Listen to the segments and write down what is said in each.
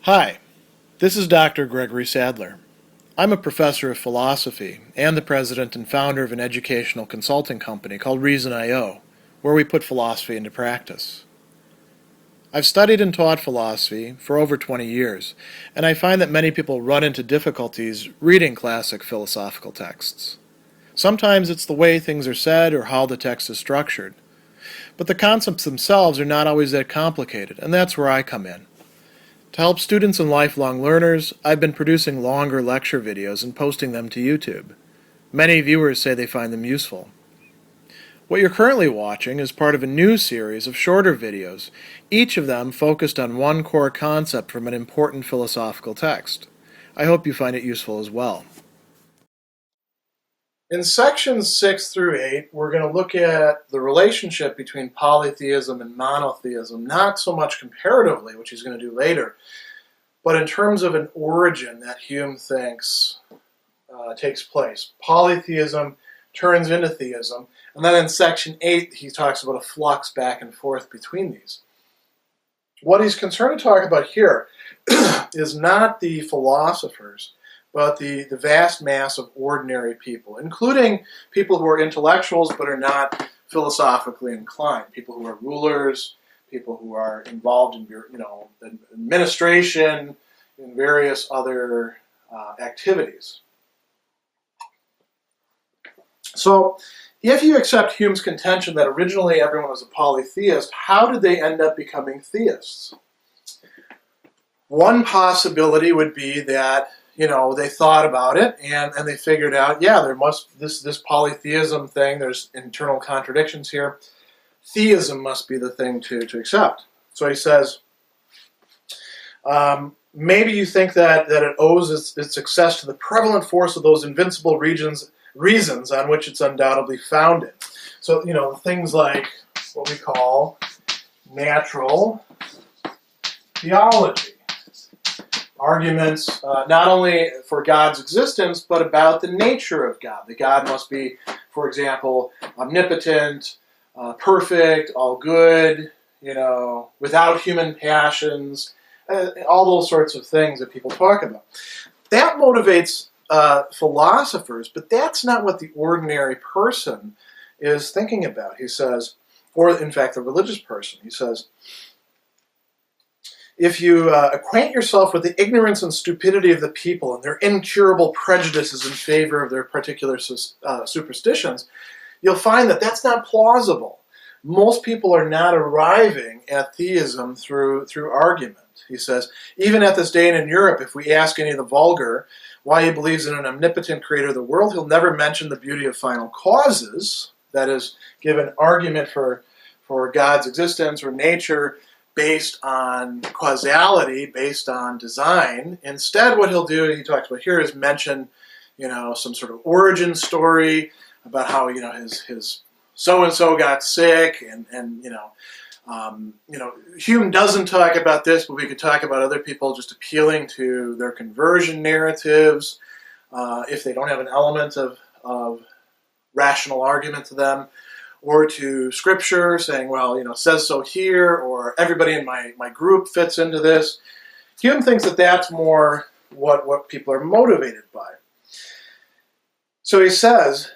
Hi, this is Dr. Gregory Sadler. I'm a professor of philosophy and the president and founder of an educational consulting company called Reason.io, where we put philosophy into practice. I've studied and taught philosophy for over 20 years, and I find that many people run into difficulties reading classic philosophical texts. Sometimes it's the way things are said or how the text is structured. But the concepts themselves are not always that complicated, and that's where I come in. To help students and lifelong learners, I've been producing longer lecture videos and posting them to YouTube. Many viewers say they find them useful. What you're currently watching is part of a new series of shorter videos, each of them focused on one core concept from an important philosophical text. I hope you find it useful as well. In sections 6 through 8, we're going to look at the relationship between polytheism and monotheism, not so much comparatively, which he's going to do later, but in terms of an origin that Hume thinks takes place. Polytheism turns into theism, and then in section 8, he talks about a flux back and forth between these. What he's concerned to talk about here is not the philosophers, but the vast mass of ordinary people, including people who are intellectuals but are not philosophically inclined, people who are rulers, people who are involved in administration, and various other activities. So, if you accept Hume's contention that originally everyone was a polytheist, how did they end up becoming theists? One possibility would be that they thought about it and they figured out, there must this polytheism thing, there's internal contradictions here. Theism must be the thing to accept. So he says, maybe you think that it owes its success to the prevalent force of those invincible reasons on which it's undoubtedly founded. So, things like what we call natural theology. Arguments not only for God's existence, but about the nature of God. That God must be, for example, omnipotent, perfect, all good, without human passions, all those sorts of things that people talk about. That motivates philosophers, but that's not what the ordinary person is thinking about. He says, or in fact, the religious person, he says, if you acquaint yourself with the ignorance and stupidity of the people and their incurable prejudices in favor of their particular superstitions, you'll find that that's not plausible. Most people are not arriving at theism through argument. He says, even at this day and in Europe, if we ask any of the vulgar why he believes in an omnipotent creator of the world, he'll never mention the beauty of final causes, that is, give an argument for God's existence or nature based on causality, based on design. Instead, what he'll do, he talks about here, is mention, some sort of origin story about how, his so-and-so got sick, and Hume doesn't talk about this, but we could talk about other people just appealing to their conversion narratives, if they don't have an element of rational argument to them, or to scripture, saying, says so here, or everybody in my group fits into this. Hume thinks that that's more what people are motivated by. So he says,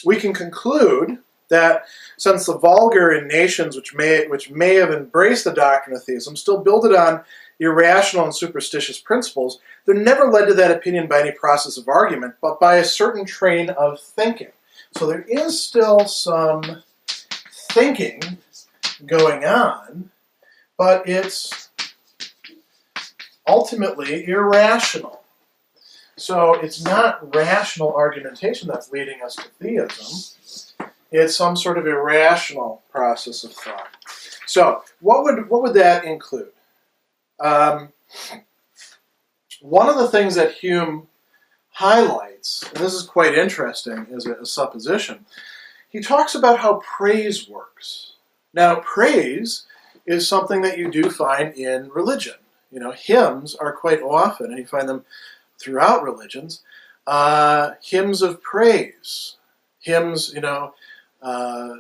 we can conclude that since the vulgar in nations which may have embraced the doctrine of theism still build it on irrational and superstitious principles, they're never led to that opinion by any process of argument, but by a certain train of thinking. So there is still some thinking going on, but it's ultimately irrational. So it's not rational argumentation that's leading us to theism. It's some sort of irrational process of thought. So what would that include? One of the things that Hume highlights, and this is quite interesting as a supposition, he talks about how praise works. Now, praise is something that you do find in religion. Hymns are quite often, and you find them throughout religions, hymns of praise. Hymns,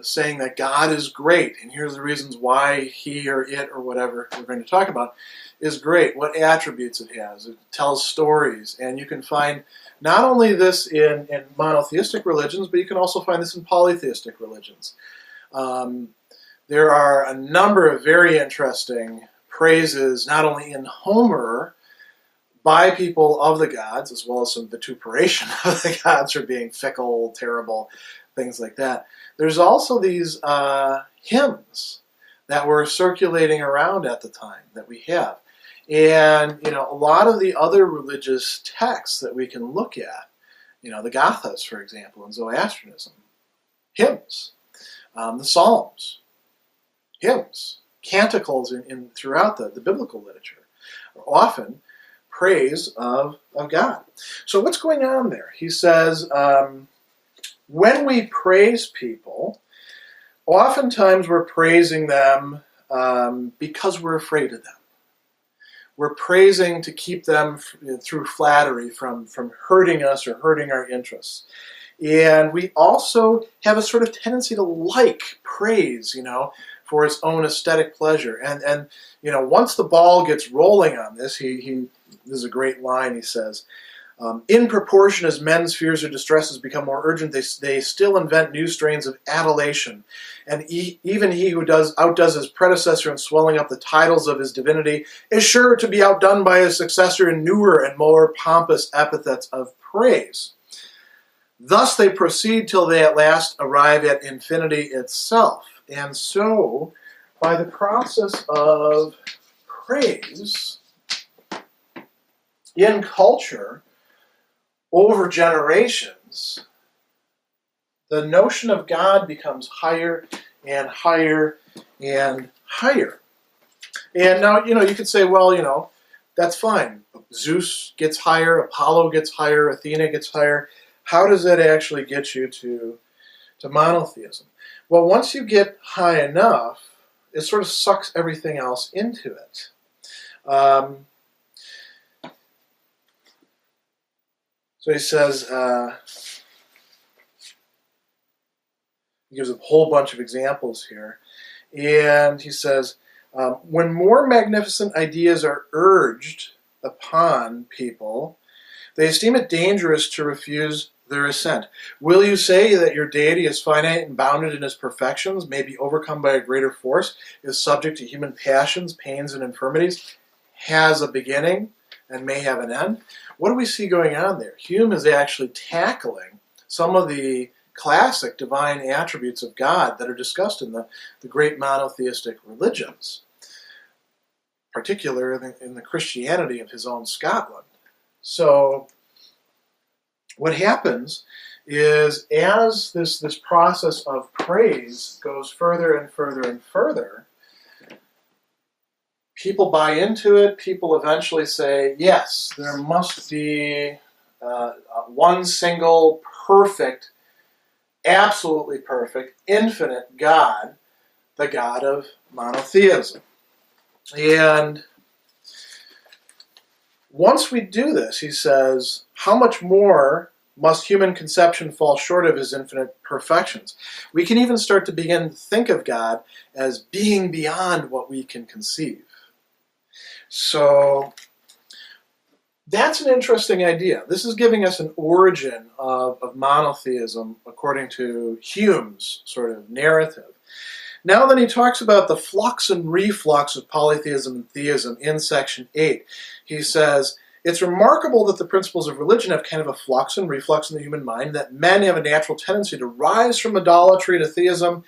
saying that God is great, and here's the reasons why he or it or whatever we're going to talk about is great, what attributes it has. It tells stories, and you can find not only this in monotheistic religions, but you can also find this in polytheistic religions. There are a number of very interesting praises, not only in Homer, by people of the gods, as well as some vituperation of the gods for being fickle, terrible, things like that. There's also these hymns that were circulating around at the time that we have. And, a lot of the other religious texts that we can look at, the Gathas, for example, in Zoroastrianism, hymns, the Psalms, hymns, canticles throughout the biblical literature are often praise of God. So what's going on there? He says, when we praise people, oftentimes we're praising them because we're afraid of them. We're praising to keep them through flattery from hurting us or hurting our interests. And we also have a sort of tendency to like praise, for its own aesthetic pleasure. And once the ball gets rolling on this, this is a great line, he says, in proportion as men's fears or distresses become more urgent, they still invent new strains of adulation. And even he who outdoes his predecessor in swelling up the titles of his divinity is sure to be outdone by his successor in newer and more pompous epithets of praise. Thus they proceed till they at last arrive at infinity itself. And so, by the process of praise in culture, over generations, the notion of God becomes higher and higher and higher. And now, you could say, well, that's fine. Zeus gets higher, Apollo gets higher, Athena gets higher. How does that actually get you to monotheism? Well, once you get high enough, it sort of sucks everything else into it. So he says, he gives a whole bunch of examples here. And he says, when more magnificent ideas are urged upon people, they esteem it dangerous to refuse their assent. Will you say that your deity is finite and bounded in his perfections, may be overcome by a greater force, is subject to human passions, pains, and infirmities, has a beginning, and may have an end? What do we see going on there? Hume is actually tackling some of the classic divine attributes of God that are discussed in the great monotheistic religions, particularly in the Christianity of his own Scotland. So what happens is, as this process of praise goes further and further and further, people buy into it. People eventually say, yes, there must be one single perfect, absolutely perfect, infinite God, the God of monotheism. And once we do this, he says, how much more must human conception fall short of his infinite perfections? We can even start to begin to think of God as being beyond what we can conceive. So that's an interesting idea. This is giving us an origin of monotheism according to Hume's sort of narrative. Now then he talks about the flux and reflux of polytheism and theism in section 8. He says, it's remarkable that the principles of religion have kind of a flux and reflux in the human mind, that men have a natural tendency to rise from idolatry to theism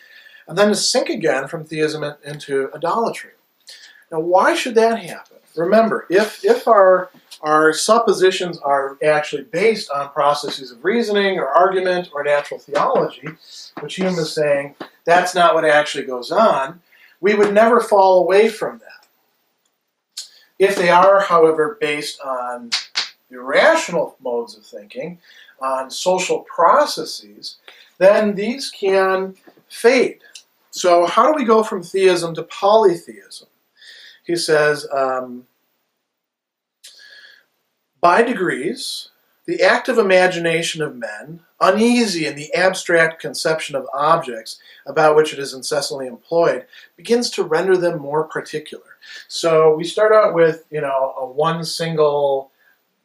and then to sink again from theism into idolatry. Now why should that happen? Remember, if our suppositions are actually based on processes of reasoning or argument or natural theology, which Hume is saying that's not what actually goes on, we would never fall away from that. If they are, however, based on irrational modes of thinking, on social processes, then these can fade. So how do we go from theism to polytheism? He says, by degrees, The active imagination of men, uneasy in the abstract conception of objects about which it is incessantly employed, begins to render them more particular. So we start out with, a one single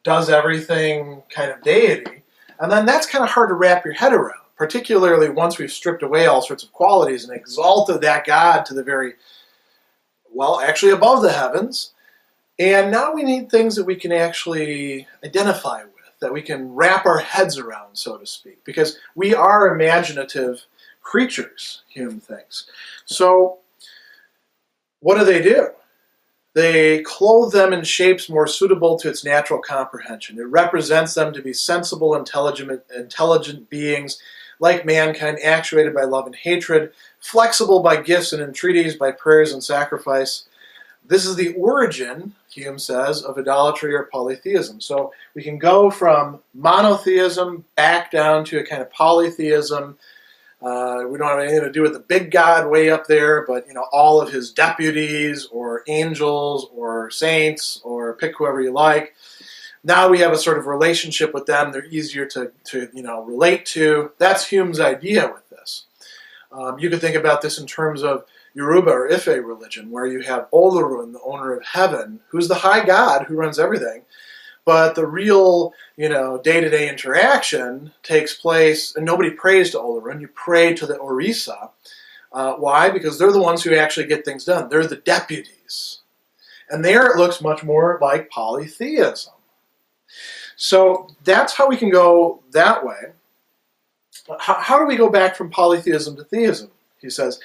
does everything kind of deity, and then that's kind of hard to wrap your head around, particularly once we've stripped away all sorts of qualities and exalted that God to the very, actually above the heavens. And now we need things that we can actually identify with, that we can wrap our heads around, so to speak, because we are imaginative creatures, Hume thinks. So what do? They clothe them in shapes more suitable to its natural comprehension. It represents them to be sensible, intelligent beings, like mankind, actuated by love and hatred, flexible by gifts and entreaties, by prayers and sacrifice. This is the origin, Hume says, of idolatry or polytheism. So we can go from monotheism back down to a kind of polytheism. We don't have anything to do with the big God way up there, but all of his deputies or angels or saints, or pick whoever you like. Now we have a sort of relationship with them. They're easier to relate to. That's Hume's idea with this. You could think about this in terms of Yoruba or Ife religion, where you have Olorun, the owner of heaven, who's the high god who runs everything. But the real, day-to-day interaction takes place, and nobody prays to Olorun. You pray to the Orisa. Why? Because they're the ones who actually get things done. They're the deputies. And there it looks much more like polytheism. So that's how we can go that way. How do we go back from polytheism to theism? He says,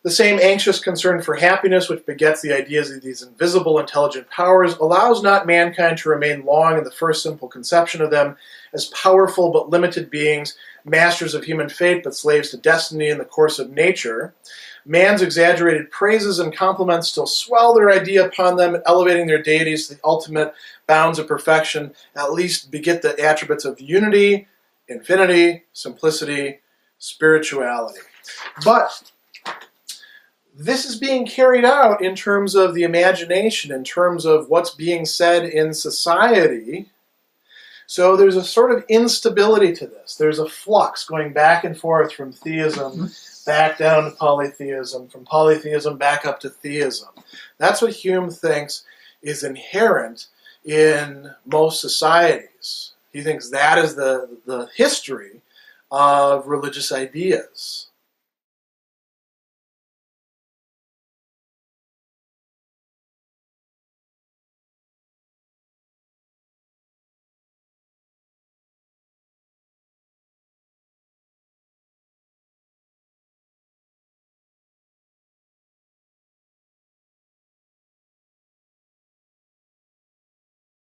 the same anxious concern for happiness which begets the ideas of these invisible intelligent powers allows not mankind to remain long in the first simple conception of them as powerful but limited beings, masters of human fate but slaves to destiny in the course of nature. Man's exaggerated praises and compliments still swell their idea upon them, elevating their deities to the ultimate bounds of perfection, at least beget the attributes of unity, infinity, simplicity, spirituality. But this is being carried out in terms of the imagination, in terms of what's being said in society. So there's a sort of instability to this. There's a flux going back and forth from theism back down to polytheism, from polytheism back up to theism. That's what Hume thinks is inherent in most societies. He thinks that is the history of religious ideas.